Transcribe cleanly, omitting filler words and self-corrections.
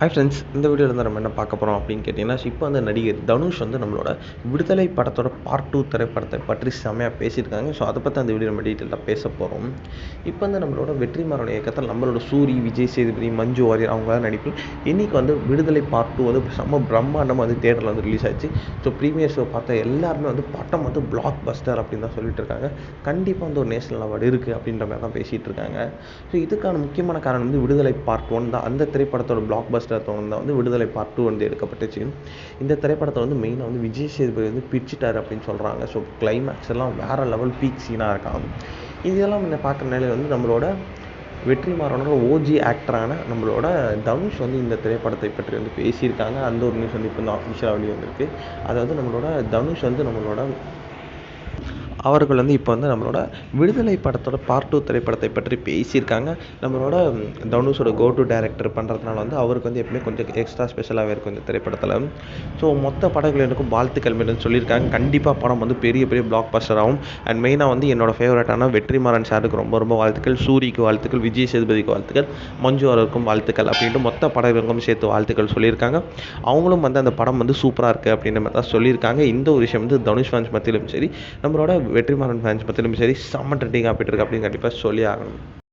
Hi friends, இந்த வீடியோவில் வந்து நம்ம என்ன பார்க்க போகிறோம் அப்படின்னு கேட்டிங்கன்னா, இப்போ வந்து நடிகர் தனுஷ் வந்து நம்மளோட விடுதலை படத்தோட பார்ட் 2 திரைப்படத்தை பற்றி செம்மையாக பேசியிருக்காங்க. ஸோ அதை பற்றி அந்த வீடியோ நம்ம டீட்டெயிலாக பேச போகிறோம். இப்போ வந்து நம்மளோட வெற்றிமாறன் இயக்கத்தில் நம்மளோட சூரி, விஜய் சேதுபதி, மஞ்சு வாரியர் அவங்களாம் நடிப்பில் இன்றைக்கி வந்து விடுதலை பார்ட் 2 வந்து செம்ம பிரம்மாண்டமாக வந்து தேட்டரில் வந்து ரிலீஸ் ஆச்சு. ஸோ ப்ரீமியர் ஷோ பார்த்த எல்லாருமே வந்து படம் வந்து பிளாக் பஸ்டர் அப்படின்னு தான் சொல்லிட்டு இருக்காங்க. கண்டிப்பாக வந்து ஒரு நேஷனல் அவார்டு இருக்குது அப்படின்ற மாதிரி தான் பேசிகிட்டு இருக்காங்க. ஸோ இதுக்கான முக்கியமான காரணம் வந்து விடுதலை பார்ட் 1 தான். அந்த திரைப்படத்தோட பிளாக் பஸ்டர் தான் வந்து விடுதலை பார்ட் 2 வந்து எடுக்கப்பட்டுச்சு. இந்த திரைப்படத்தை வந்து மெயினாக வந்து விஜய் சேதுபதி வந்து பிடிச்சிட்டாரு அப்படின்னு சொல்கிறாங்க. ஸோ கிளைமேக்ஸ் எல்லாம் வேறு லெவல் பீக் சீனாக இருக்காங்க. இதெல்லாம் என்ன பார்க்குற நிலையில் வந்து நம்மளோட வெற்றிமாறனோட ஓஜி ஆக்டரான நம்மளோட தனுஷ் வந்து இந்த திரைப்படத்தை பற்றி வந்து பேசியிருக்காங்க. அந்த ஒரு நியூஸ் வந்து இப்போ வந்து ஆஃபிஷியலாக வெளியே வந்திருக்கு. அதாவது நம்மளோட தனுஷ் வந்து அவர்கள் வந்து இப்போ வந்து நம்மளோட விடுதலை படத்தோட பார்ட் 2 திரைப்படத்தை பற்றி பேசியிருக்காங்க. நம்மளோட தனுஷோட கோ டு டைரக்டர் பண்ணுறதுனால வந்து அவருக்கு வந்து எப்பவுமே கொஞ்சம் எக்ஸ்ட்ரா ஸ்பெஷலாகவே இருக்கும் இந்த திரைப்படத்தில். ஸோ மொத்த படங்களுக்கும் வாழ்த்துக்கள் மேலும் சொல்லியிருக்காங்க. கண்டிப்பாக படம் வந்து பெரிய பெரிய பிளாக் பஸ்டர் ஆகும். அண்ட் மெயினாக வந்து என்னோடய ஃபேவரட்டான வெற்றிமாறன் சாருக்கு ரொம்ப ரொம்ப வாழ்த்துக்கள், சூரிக்கு வாழ்த்துக்கள், விஜய் சேதுபதிக்கு வாழ்த்துக்கள், மஞ்சு அவருக்கும் வாழ்த்துக்கள் அப்படின்ட்டு மொத்த படங்களுக்கும் சேர்த்து வாழ்த்துக்கள் சொல்லியிருக்காங்க. அவங்களும் வந்து அந்த படம் வந்து சூப்பராக இருக்குது அப்படின்ற மாதிரி தான் சொல்லியிருக்காங்க. இந்த ஒரு விஷயம் வந்து தனுஷ் ஃபேன்ஸ் மத்தியிலும் சரி, நம்மளோட வெற்றிமாறன் ஃபேன்ஸ் பற்றிலும் சரி செம்ம ட்ரெண்டிங்காக போய்ட்டு இருக்கு அப்படின்னு கண்டிப்பாக சொல்லி ஆகணும்.